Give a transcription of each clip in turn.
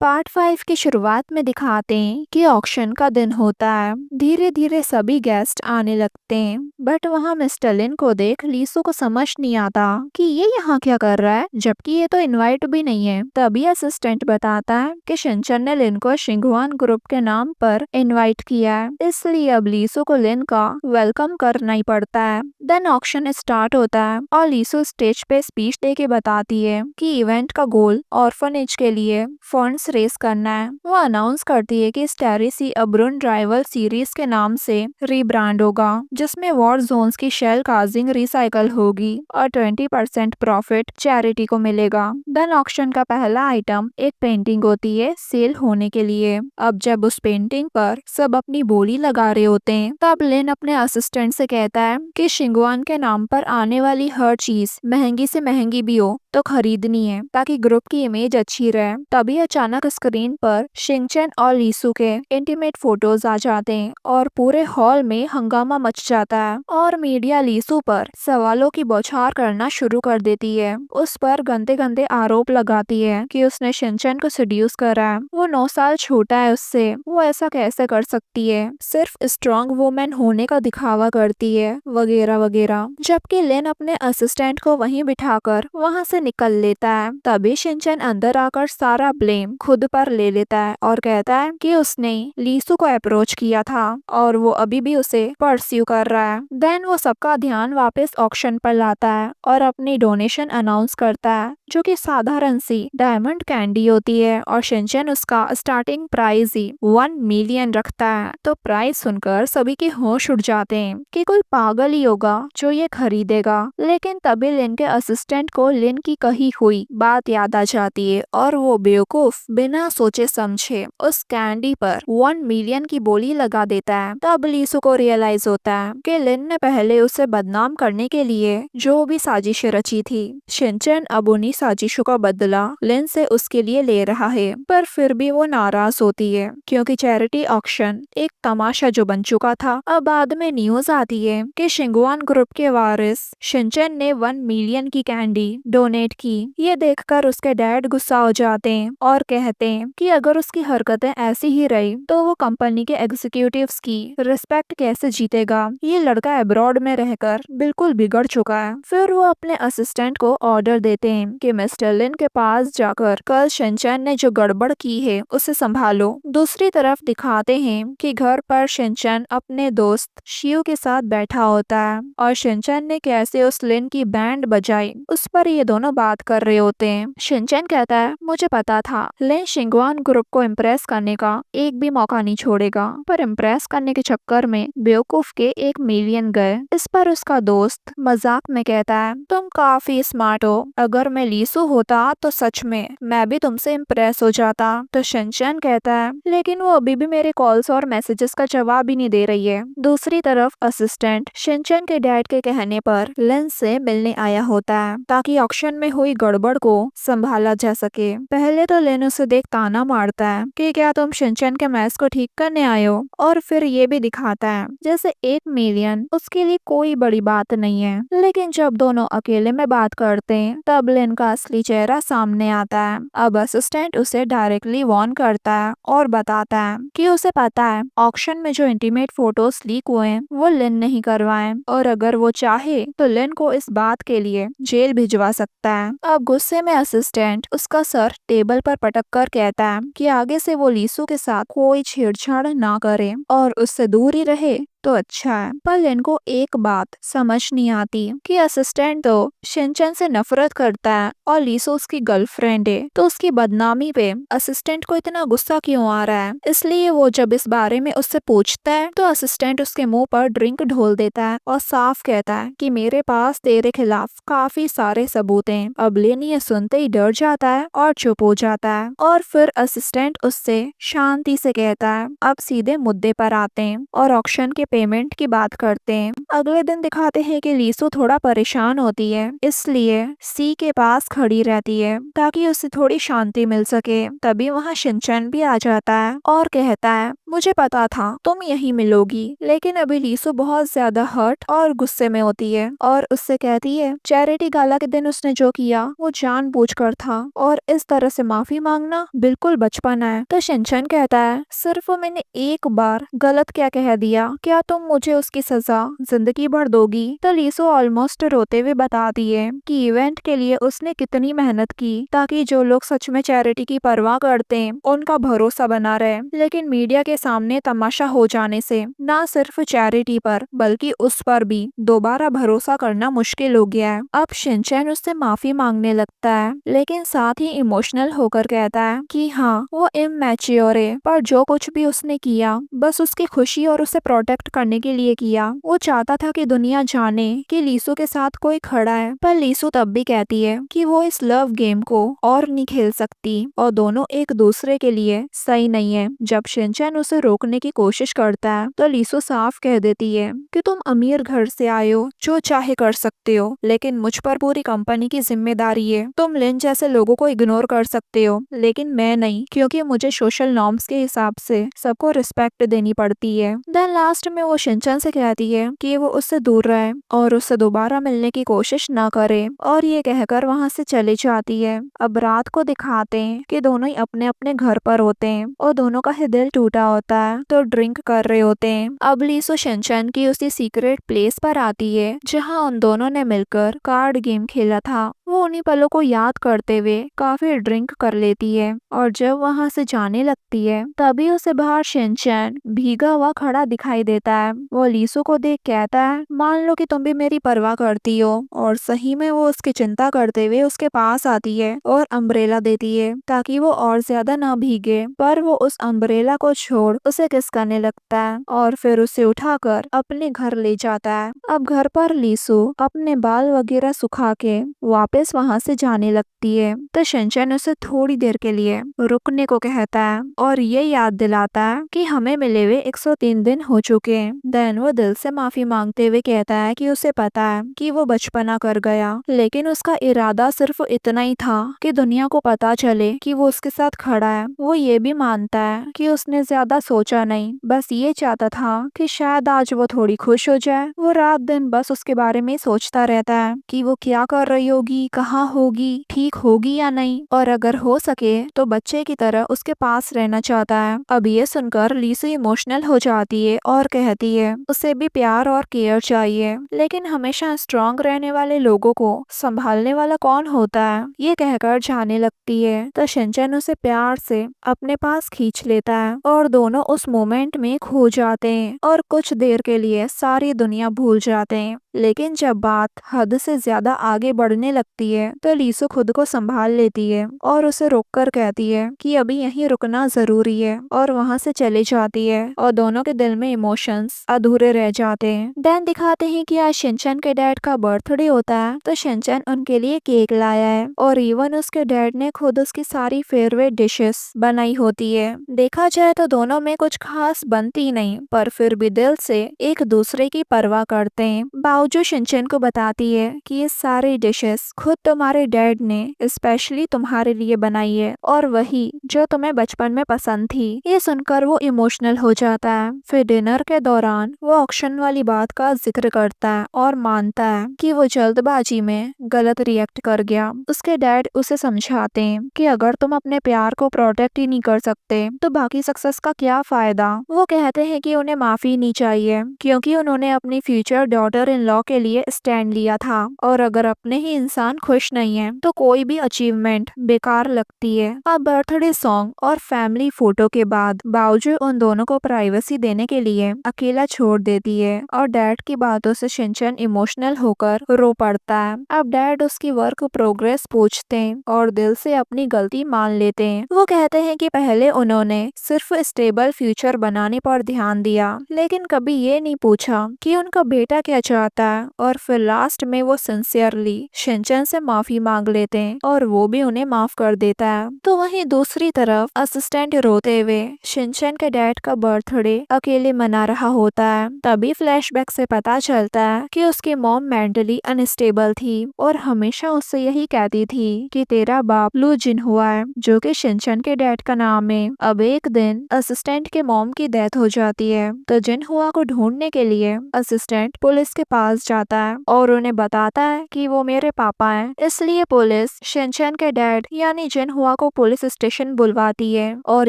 Part 5 की शुरुआत में दिखाते हैं कि ऑक्शन का दिन होता है। धीरे धीरे सभी गेस्ट आने लगते हैं, बट वहाँ मिस्टर लिन को देख लीसो को समझ नहीं आता कि ये यहाँ क्या कर रहा है, जबकि ये तो इनवाइट भी नहीं है। तभी असिस्टेंट बताता है कि शिनचैन ने लिन को शिंगवान ग्रुप के नाम पर इनवाइट किया है, इसलिए अब लीसो को लिन का वेलकम करना ही पड़ता है। देन ऑक्शन स्टार्ट होता है और लीसो स्टेज पे स्पीच दे के बताती है कि इवेंट का गोल ऑर्फनेज के लिए फंड्स रेस करना है। वो अनाउंस करती है कि स्टेरिसी अब्रुन ड्राइवर सीरीज के नाम से रीब्रांड होगा, जिसमें वॉर जोन्स की शेल काजिंग रिसाइकल होगी और 20% प्रॉफिट चैरिटी को मिलेगा। देन ऑक्शन का पहला आइटम एक पेंटिंग होती है सेल होने के लिए। अब जब उस पेंटिंग पर सब अपनी बोली लगा रहे होते हैं, तब लिन अपने असिस्टेंट से कहता है कि शिंगवान के नाम पर आने वाली हर चीज महंगी से महंगी भी हो तो खरीदनी है, ताकि ग्रुप की इमेज अच्छी रहे। तभी अचानक स्क्रीन पर शिंगचैन और लीसू के इंटीमेट फोटोज आ जाते हैं और पूरे हॉल में हंगामा मच जाता है और मीडिया लीसू पर सवालों की बौछार करना शुरू कर देती है। उस पर गंदे गंदे आरोप लगाती है कि उसने शिंचैन को सेड्यूस करा है, वो 9 साल छोटा है उससे, वो ऐसा कैसे कर सकती है, सिर्फ स्ट्रॉन्ग वुमेन होने का दिखावा करती है, वगैरह वगैरह। जबकि लिन अपने असिस्टेंट को वहीं बिठाकर वहां से निकल लेता है। तभी शिनचैन अंदर आकर सारा ब्लेम खुद पर ले लेता है और कहता है कि उसने लीसू को अप्रोच किया था और वो अभी भी उसे परस्यू कर रहा है। देन वो सबका ध्यान वापस ऑक्शन पर लाता है और अपनी डोनेशन अनाउंस करता है, जो कि साधारण सी डायमंड कैंडी होती है, और शिनचैन उसका स्टार्टिंग प्राइस ही 1 मिलियन रखता है। तो प्राइस सुनकर सभी के होश उड़ जाते हैं कि कोई पागल ही होगा जो ये खरीदेगा। लेकिन तभी लिन के असिस्टेंट को लिन की कही हुई बात याद आ जाती है और वो बेवकूफ बिना सोचे समझे उस कैंडी पर 1 मिलियन की बोली लगा देता है। तब लीसू को रियलाइज होता है कि लिन ने पहले उसे बदनाम करने के लिए जो भी साजिशें रची थी, शिनचैन अब उन्हीं साजिशों का बदला लिन से उसके लिए ले रहा है। पर फिर भी वो नाराज होती है क्योंकि चैरिटी ऑक्शन एक तमाशा जो बन चुका था। अब बाद में न्यूज आती है कि शिंगवान ग्रुप के वारिस शिनचैन ने 1 मिलियन की कैंडी डोनेट की। ये देखकर उसके डैड गुस्सा हो जाते हैं और कहते हैं कि अगर उसकी हरकतें ऐसी ही रही तो वो कंपनी के एग्जीक्यूटिव्स की रिस्पेक्ट कैसे जीतेगा। ये लड़का अब्रॉड में रहकर बिल्कुल बिगड़ चुका है। फिर वो अपने असिस्टेंट को ऑर्डर देते हैं कि मिस्टर लिन के पास जाकर कल शिनचैन ने जो गड़बड़ की है उसे संभालो। दूसरी तरफ दिखाते हैं कि घर पर शिनचैन अपने दोस्त शियो के साथ बैठा होता है और शिनचैन ने कैसे उस लिन की बैंड बजाई उस पर ये दोनों बात कर रहे होते हैं। शिनचैन कहता है, मुझे पता था लिन शिंगवान ग्रुप को इम्प्रेस करने का एक भी मौका नहीं छोड़ेगा, पर इम्प्रेस करने के चक्कर में बेवकूफ के 1 मिलियन गए। इस पर उसका दोस्त मजाक में कहता है, तुम काफी स्मार्ट हो, अगर मैं लीसू होता तो सच में मैं भी तुमसे इम्प्रेस हो जाता। तो शिनचैन कहता है, लेकिन वो अभी भी मेरे कॉल्स और मैसेजेस का जवाब ही नहीं दे रही है। दूसरी तरफ असिस्टेंट शिनचैन के डैड के कहने पर लिन से मिलने आया होता है ताकि ऑक्शन में हुई गड़बड़ को संभाला जा सके। पहले तो लिन उसे देख ताना मारता है कि क्या तुम शिनचैन के मैच को ठीक करने आए हो, और फिर ये भी दिखाता है जैसे 1 मिलियन उसके लिए कोई बड़ी बात नहीं है। लेकिन जब दोनों अकेले में बात करते हैं तब लिन का असली चेहरा सामने आता है। अब असिस्टेंट उसे डायरेक्टली वार्न करता है और बताता है कि उसे पता है ऑक्शन में जो इंटीमेट फोटोज लीक हुए हैं वो लिन नहीं करवाए, और अगर वो चाहे तो लिन को इस बात के लिए जेल भिजवा सकता है। अब गुस्से में असिस्टेंट उसका सर टेबल पर पटक कर कहता है कि आगे से वो लीसू के साथ कोई छेड़छाड़ ना करे और उससे दूर ही रहे तो अच्छा है। पर लिन को एक बात समझ नहीं आती कि असिस्टेंट तो शिनचैन से नफरत करता है और लीसो उसकी गर्लफ्रेंड है, तो उसकी बदनामी पे असिस्टेंट को इतना गुस्सा क्यों आ रहा है। इसलिए वो जब इस बारे में उससे पूछता है तो असिस्टेंट उसके मुंह पर ड्रिंक ढोल देता है और साफ कहता है कि मेरे पास तेरे खिलाफ काफी सारे सबूत हैं। अब लिन ये सुनते ही डर जाता है और चुप हो जाता है, और फिर असिस्टेंट उससे शांति से कहता है, अब सीधे मुद्दे पर आते हैं और ऑक्शन के पेमेंट की बात करते हैं। अगले दिन दिखाते हैं कि लीसु थोड़ा परेशान होती है, इसलिए सी के पास खड़ी रहती है ताकि उसे थोड़ी शांति मिल सके। तभी वहाँ शिनचैन भी आ जाता है और कहता है, मुझे पता था तुम यहीं मिलोगी। लेकिन अभी लीसु बहुत ज्यादा हर्ट और गुस्से में होती है और उससे कहती है चैरिटी गाला के दिन उसने जो किया वो जानबूझकर था और इस तरह से माफी मांगना बिल्कुल बचपन है। तो शिनचैन कहता है, सिर्फ मैंने एक बार गलत क्या कह दिया, क्या तुम मुझे उसकी सजा जिंदगी भर दोगी? तो लीसु ऑलमोस्ट रोते हुए बताती है कि इवेंट के लिए उसने कितनी मेहनत की ताकि जो लोग सच में चैरिटी की परवाह करते हैं उनका भरोसा बना रहे। लेकिन मीडिया के सामने तमाशा हो जाने से न सिर्फ चैरिटी पर बल्कि उस पर भी दोबारा भरोसा करना मुश्किल हो गया है। अब शिनचैन उससे माफी मांगने लगता है, लेकिन साथ ही इमोशनल होकर कहता है कि हाँ वो इमैच्योर है, पर जो कुछ भी उसने किया बस उसकी खुशी और उसे प्रोटेक्ट करने के लिए किया। वो चाहता था कि दुनिया जाने कि लीसु के साथ कोई खड़ा है, पर लीसु तब भी कहती है कि वो इस लव गेम को और नहीं खेल सकती और दोनों एक दूसरे के लिए सही नहीं है। जब शिनचैन उसे रोकने की कोशिश करता है तो लीसु साफ कह देती है कि तुम अमीर घर से आए हो, जो चाहे कर सकते हो, लेकिन मुझ पर पूरी कंपनी की जिम्मेदारी है। तुम लिन जैसे लोगों को इग्नोर कर सकते हो लेकिन मैं नहीं, क्योंकि मुझे सोशल नॉर्म्स के हिसाब से सबको रिस्पेक्ट देनी पड़ती है। देन लास्ट में वो शिनचैन से कहती है कि वो उससे दूर रहे और उससे दोबारा मिलने की कोशिश न करे और ये कहकर वहाँ से चली जाती है। अब रात को दिखाते हैं कि दोनों ही अपने अपने घर पर होते हैं और दोनों का ही दिल टूटा होता है तो ड्रिंक कर रहे होते हैं। अब लीसु शिनचैन की उसी सीक्रेट प्लेस पर आती है जहाँ उन दोनों ने मिलकर कार्ड गेम खेला था। वो उन्हीं पलों को याद करते हुए काफी ड्रिंक कर लेती है और जब वहाँ से जाने लगती है तभी उसे बाहर शिनचैन भीगा हुआ खड़ा दिखाई देता है। वो लीसु को देख कहता है, मान लो कि तुम भी मेरी परवाह करती हो, और सही में वो उसकी चिंता करते हुए उसके पास आती है और अम्ब्रेला देती है ताकि वो और ज्यादा ना भीगे, पर वो उस अम्ब्रेला को छोड़ उसे किस करने लगता है और फिर उसे उठाकर अपने घर ले जाता है। अब घर पर लीसु अपने बाल वगैरह सुखा के वापस वहाँ से जाने लगती है तो शिनचैन उसे थोड़ी देर के लिए रुकने को कहता है और ये याद दिलाता है कि हमें मिले हुए 103 दिन हो चुके हैं। देन वो दिल से माफी मांगते हुए कहता है कि उसे पता है कि वो बचपना कर गया, लेकिन उसका इरादा सिर्फ इतना ही था कि दुनिया को पता चले कि वो उसके साथ खड़ा है। वो ये भी मानता है कि उसने ज्यादा सोचा नहीं, बस ये चाहता था कि शायद आज वो थोड़ी खुश हो जाए। वो रात दिन बस उसके बारे में सोचता रहता है कि वो क्या कर रही होगी, कहाँ होगी, ठीक होगी या नहीं, और अगर हो सके तो बच्चे की तरह उसके पास रहना चाहता है। अब ये सुनकर लीसु इमोशनल हो जाती है और कहती है उसे भी प्यार और केयर चाहिए, लेकिन हमेशा स्ट्रांग रहने वाले लोगों को संभालने वाला कौन होता है। ये कहकर जाने लगती है तो शिनचैन उसे प्यार से अपने पास खींच लेता है और दोनों उस मोमेंट में खो जाते हैं और कुछ देर के लिए सारी दुनिया भूल जाते हैं। लेकिन जब बात हद से ज्यादा आगे बढ़ने लगती है तो लीसु खुद को संभाल लेती है और उसे रोककर कहती है कि अभी यहीं रुकना जरूरी है और वहाँ से चली जाती है और दोनों के दिल में इमोशंस अधूरे रह जाते हैं। देन दिखाते हैं कि आज शिनचैन के डैड का बर्थडे होता है तो शिनचैन उनके लिए केक लाया है और इवन उसके डैड ने खुद उसकी सारी फेवरेट डिशेस बनाई होती है। देखा जाए तो दोनों में कुछ खास बनती नहीं, पर फिर भी दिल से एक दूसरे की परवाह करते हैं। बावजूद शिनचैन को बताती है कि ये सारी डिशेस खुद तुम्हारे डैड ने स्पेशली तुम्हारे लिए बनाई है और वही जो तुम्हें बचपन में पसंद थी। ये सुनकर वो इमोशनल हो जाता है। फिर डिनर के दौरान वो ऑक्शन वाली बात का जिक्र करता है और मानता है कि वो जल्दबाजी में गलत रिएक्ट कर गया। उसके डैड उसे समझाते हैं कि अगर तुम अपने प्यार को प्रोटेक्ट ही नहीं कर सकते तो बाकी सक्सेस का क्या फायदा। वो कहते हैं कि उन्हें माफी नहीं चाहिए क्योंकि उन्होंने अपनी फ्यूचर डॉटर इन लॉ के लिए स्टैंड लिया था और अगर अपने ही इंसान खुश नहीं है तो कोई भी अचीवमेंट बेकार लगती है। अब बर्थडे सॉन्ग और फैमिली फोटो के बाद बावजूद उन दोनों को प्राइवेसी देने के लिए अकेला छोड़ देती है और डैड की बातों से शिनचैन इमोशनल होकर रो पड़ता है। अब डैड उसकी वर्क प्रोग्रेस पूछते हैं और दिल से अपनी गलती मान लेते हैं। वो कहते हैं कि पहले उन्होंने सिर्फ स्टेबल फ्यूचर बनाने पर ध्यान दिया, लेकिन कभी ये नहीं पूछा कि उनका बेटा क्या चाहता होता है और फिर लास्ट में वो सिंसियरली शिनचैन से माफी मांग लेते हैं और वो भी उन्हें माफ कर देता है। तो वहीं दूसरी तरफ असिस्टेंट रोते हुए शिनचैन के डैड का बर्थडे अकेले मना रहा होता है। तभी फ्लैशबैक से पता चलता है कि उसकी मॉम मेंटली अनस्टेबल थी और हमेशा उससे यही कहती थी कि तेरा बाप लू जिनहुआ है, जो कि शिनचैन के डैड का नाम है। अब एक दिन असिस्टेंट के मॉम की डेथ हो जाती है तो जिनहुआ को ढूंढने के लिए असिस्टेंट पुलिस के पास जाता है और उन्हें बताता है कि वो मेरे पापा हैं। इसलिए पुलिस शिनचैन के डैड यानी जिनहुआ को पुलिस स्टेशन बुलवाती है और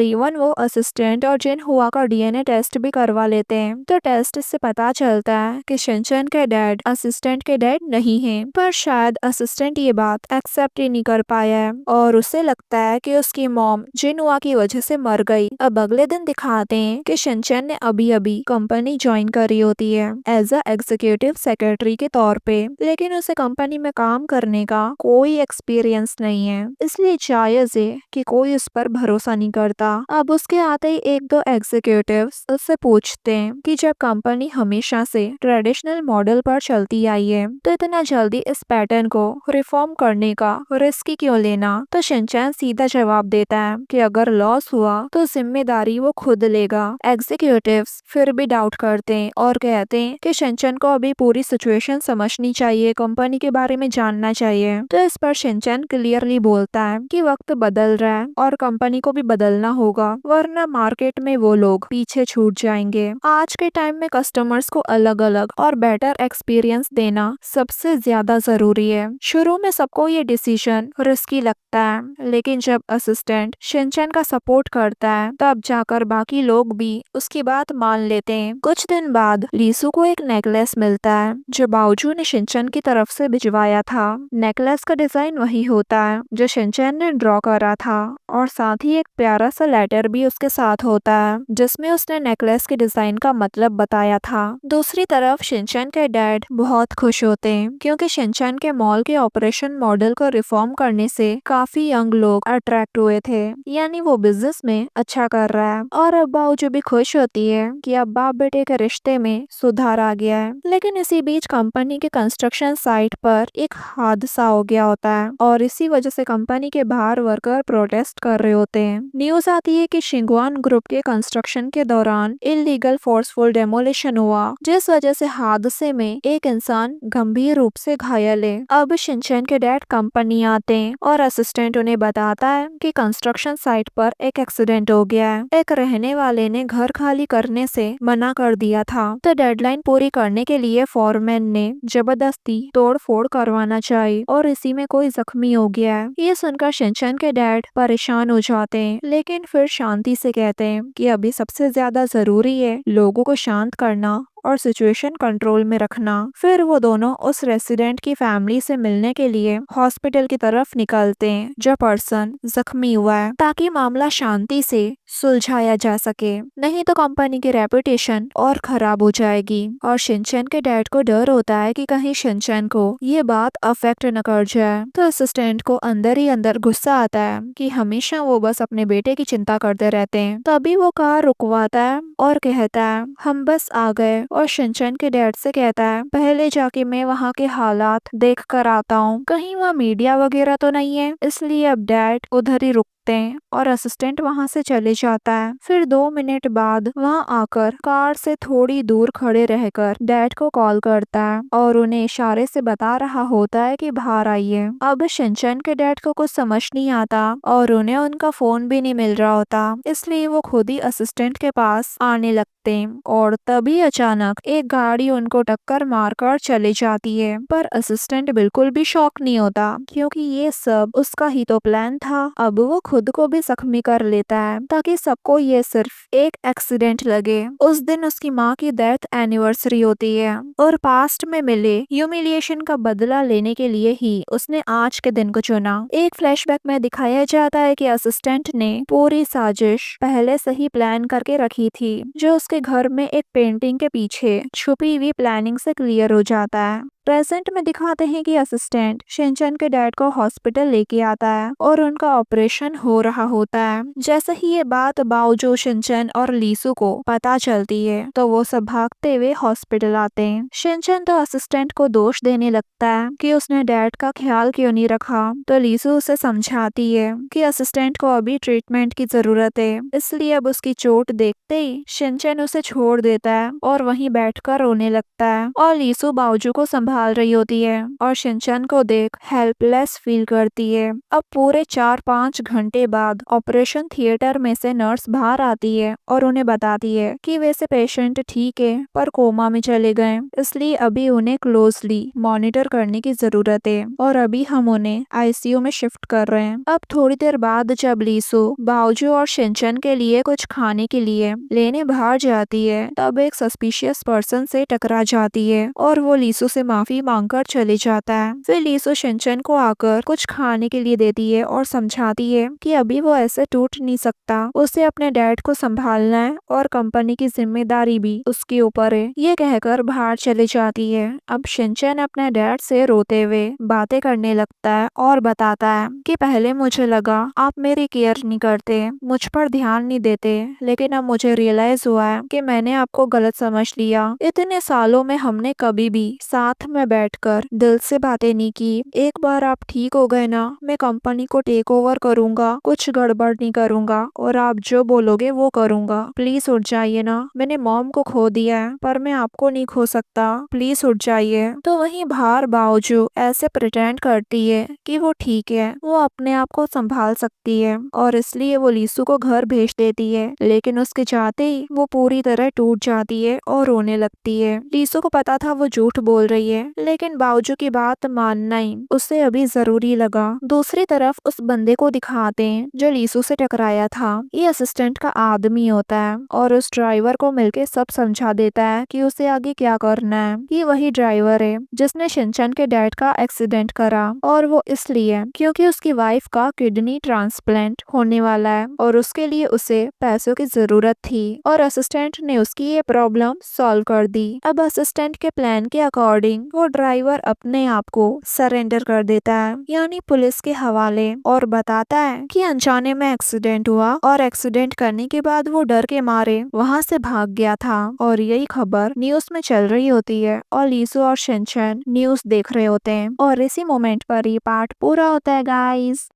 इवन वो असिस्टेंट और जिनहुआ का डीएनए टेस्ट भी करवा लेते हैं। तो टेस्ट से पता चलता है कि शिनचैन के डैड असिस्टेंट के डैड नहीं हैं, पर शायद असिस्टेंट ये बात एक्सेप्ट ही नहीं कर पाया है और उसे लगता है कि उसकी मॉम जिनहुआ की वजह से मर गई। अब अगले दिन दिखाते हैं कि शिनचैन ने अभी अभी कंपनी ज्वाइन करी होती है एज अ एग्जीक्यूटिव सेक्रेटरी के तौर पे, लेकिन उसे कंपनी में काम करने का कोई एक्सपीरियंस नहीं है, इसलिए जायज है कि कोई उस पर भरोसा नहीं करता। अब उसके आते ही एक दो एग्जीक्यूटिव्स उससे पूछते हैं कि जब कंपनी हमेशा से ट्रेडिशनल मॉडल पर चलती आई है तो इतना जल्दी इस पैटर्न को रिफॉर्म करने का रिस्क क्यों लेना। तो शिनचैन सीधा जवाब देता है कि अगर लॉस हुआ तो जिम्मेदारी वो खुद लेगा। एग्जीक्यूटिव्स फिर भी डाउट करते हैं और कहते हैं कि शिनचैन को अभी पूरी सिचुएशन समझनी चाहिए, कंपनी के बारे में जानना चाहिए। तो इस पर शिनचैन क्लियरली बोलता है कि वक्त बदल रहा है और कंपनी को भी बदलना होगा, वरना मार्केट में वो लोग पीछे छूट जाएंगे। आज के टाइम में कस्टमर्स को अलग अलग और बेटर एक्सपीरियंस देना सबसे ज्यादा जरूरी है। शुरू में सबको ये डिसीजन रिस्की लगता है, लेकिन जब असिस्टेंट शिनचैन का सपोर्ट करता है तब जाकर बाकी लोग भी उसकी बात मान लेते हैं। कुछ दिन बाद लीसू को एक नेकलेस मिलता है जो बाओजू ने शिनचैन की तरफ से भिजवाया था। नेकलेस का डिजाइन वही होता है जो शिनचैन ने ड्रॉ करा था और साथ ही एक प्यारा सा लेटर भी उसके साथ होता है जिसमें उसने नेकलेस के डिजाइन का मतलब बताया था। दूसरी तरफ शिनचैन के डैड बहुत खुश होते हैं क्योंकि शिनचैन के मॉल के ऑपरेशन मॉडल को रिफॉर्म करने से काफी यंग लोग अट्रैक्ट हुए थे, यानी वो बिजनेस में अच्छा कर रहा है। और अब बाओजू भी खुश होती है कि अब बाप बेटे के रिश्ते में सुधार आ गया है। लेकिन इसी बीच कंपनी के कंस्ट्रक्शन साइट पर एक हादसा हो गया होता है और इसी वजह से कंपनी के बाहर वर्कर प्रोटेस्ट कर रहे होते हैं। न्यूज आती है कि शिंगवान ग्रुप के कंस्ट्रक्शन के दौरान इलीगल फोर्सफुल डेमोलिशन हुआ, जिस वजह से हादसे में एक इंसान गंभीर रूप से घायल है। अब शिनचैन के डैड कंपनी आते हैं और असिस्टेंट उन्हें बताता है कि कंस्ट्रक्शन साइट पर एक एक्सीडेंट हो गया है। एक रहने वाले ने घर खाली करने से मना कर दिया था, तो डेडलाइन पूरी करने के लिए फॉरमैन ने जबरदस्ती तोड़ फोड़ करवाना चाहिए और इसी में कोई जख्मी हो गया है। ये सुनकर शिनचैन के डैड परेशान हो जाते हैं, लेकिन फिर शांति से कहते हैं कि अभी सबसे ज्यादा जरूरी है लोगों को शांत करना और सिचुएशन कंट्रोल में रखना। फिर वो दोनों उस रेसिडेंट की फैमिली से मिलने के लिए हॉस्पिटल की तरफ निकलते हैं जो पर्सन जख्मी हुआ है, ताकि मामला शांति से सुलझाया जा सके, नहीं तो कंपनी की रेपुटेशन और खराब हो जाएगी। और शिनचैन के डैड को डर होता है कि कहीं शिनचैन को ये बात अफेक्ट न कर जाए। तो असिस्टेंट को अंदर ही अंदर गुस्सा आता है कि हमेशा वो बस अपने बेटे की चिंता करते रहते हैं। तभी वो कार रुकवाता है और कहता है हम बस आ गए, और शिनचैन के डैड से कहता है पहले जाके मैं वहाँ के हालात देख कर आता हूँ, कहीं वहाँ मीडिया वगैरह तो नहीं है। इसलिए अब डैड उधर ही रुकते हैं और असिस्टेंट वहाँ से चले जाता है। फिर 2 मिनट बाद वहाँ आकर कार से थोड़ी दूर खड़े रहकर डैड को कॉल करता है और उन्हें इशारे से बता रहा होता है कि बाहर आइए। अब शिनचैन के डैड को कुछ समझ नहीं आता और उन्हें उनका फोन भी नहीं मिल रहा होता, इसलिए वो खुद ही असिस्टेंट के पास आने लगते हैं और तभी अचानक एक गाड़ी उनको टक्कर मारकर चली जाती है। पर असिस्टेंट बिल्कुल भी शॉक नहीं होता क्योंकि ये सब उसका ही तो प्लान था। अब वो खुद को भी जख्मी कर लेता है ताकि सबको ये सिर्फ एक एक्सीडेंट लगे। उस दिन उसकी माँ की डेथ एनिवर्सरी होती है और पास्ट में मिले ह्यूमिलिएशन का बदला लेने के लिए ही उसने आज के दिन को चुना। एक फ्लैशबैक में दिखाया जाता है कि असिस्टेंट ने पूरी साजिश पहले से ही प्लान करके रखी थी, जो उसके घर में एक पेंटिंग के पीछे छुपी हुई प्लानिंग से क्लियर हो जाता है। प्रेजेंट में दिखाते हैं कि असिस्टेंट शिनचैन के डैड को हॉस्पिटल लेके आता है और उनका ऑपरेशन हो रहा होता है। जैसे ही ये बात बाओजो, शिनचैन और लीसू को पता चलती है तो वो सब भागते हुए हॉस्पिटल आते हैं। शिनचैन तो असिस्टेंट को दोष देने लगता है कि उसने डैड का ख्याल क्यों नहीं रखा, तो लीसू उसे समझाती है कि असिस्टेंट को अभी ट्रीटमेंट की जरूरत है, इसलिए अब उसकी चोट देखते ही शिनचैन उसे छोड़ देता है और वहीं बैठकर रोने लगता है और लीसू बाओजू को संभाल रही होती है और शिनचैन को देख हेल्पलेस फील करती है। अब पूरे 4-5 घंटे बाद ऑपरेशन थिएटर में से नर्स बाहर आती है और उन्हें बताती है कि वैसे पेशेंट ठीक है पर कोमा में चले गए, इसलिए अभी उन्हें क्लोजली मॉनिटर करने की जरूरत है और अभी हम उन्हें आईसीयू में शिफ्ट कर रहे हैं। अब थोड़ी देर बाद जब लीसू बाओजू और शिनचैन के लिए कुछ खाने के लिए लेने बाहर जाती है तब एक सस्पिशियस पर्सन से टकरा जाती है और वो लीसू से माफी मांगकर चले जाता है। फिर लीसू शिनचैन को आकर कुछ खाने के लिए देती है और समझाती है कि अभी वो ऐसे टूट नहीं सकता, उसे अपने डैड को संभालना है और कंपनी की जिम्मेदारी भी उसके ऊपर है। ये कहकर बाहर चले जाती है। अब शिनचैन अपने डैड से रोते हुए बातें करने लगता है और बताता है कि पहले मुझे लगा आप मेरी केयर नहीं करते, मुझ पर ध्यान नहीं देते, लेकिन अब मुझे रियलाइज हुआ है कि मैंने आपको गलत समझ लिया। इतने सालों में हमने कभी भी साथ में बैठकर दिल से बातें नहीं की। एक बार आप ठीक हो गए ना, मैं कंपनी को टेक ओवर करूंगा, कुछ गड़बड़ नहीं करूंगा और आप जो बोलोगे वो करूंगा। प्लीज उठ जाइए ना, मैंने मॉम को खो दिया है पर मैं आपको नहीं खो सकता, प्लीज उठ जाइए। तो वहीं बाहर बाओजू ऐसे प्रिटेंड करती है कि वो ठीक है, वो अपने आप को संभाल सकती है और इसलिए वो लीसू को घर भेज देती है, लेकिन उसके जाते ही वो पूरी तरह टूट जाती है और रोने लगती है। लीसू को पता था वो झूठ बोल रही है, लेकिन बाओजू की बात मानना ही उसे अभी जरूरी लगा। दूसरी तरफ उस बंदे को दिखाते हैं जो लीसू से टकराया था। ये असिस्टेंट का आदमी होता है और उस ड्राइवर को मिलके सब समझा देता है कि उसे आगे क्या करना है। ये वही ड्राइवर है जिसने शिनचैन के डैड का एक्सीडेंट करा और वो इसलिए क्योंकि उसकी वाइफ का किडनी ट्रांसप्लांट होने वाला है और उसके लिए उसे पैसों की जरूरत थी और असिस्टेंट ने उसकी ये प्रॉब्लम सॉल्व कर दी। अब असिस्टेंट के प्लान के अकॉर्डिंग वो ड्राइवर अपने आप को सरेंडर कर देता है, यानी पुलिस के हवाले, और बताता है कि अनजाने में एक्सीडेंट हुआ और एक्सीडेंट करने के बाद वो डर के मारे वहाँ से भाग गया था। और यही खबर न्यूज में चल रही होती है और लीसू और शिनचैन न्यूज देख रहे होते हैं और इसी मोमेंट पर ये पार्ट पूरा होता है गाइस।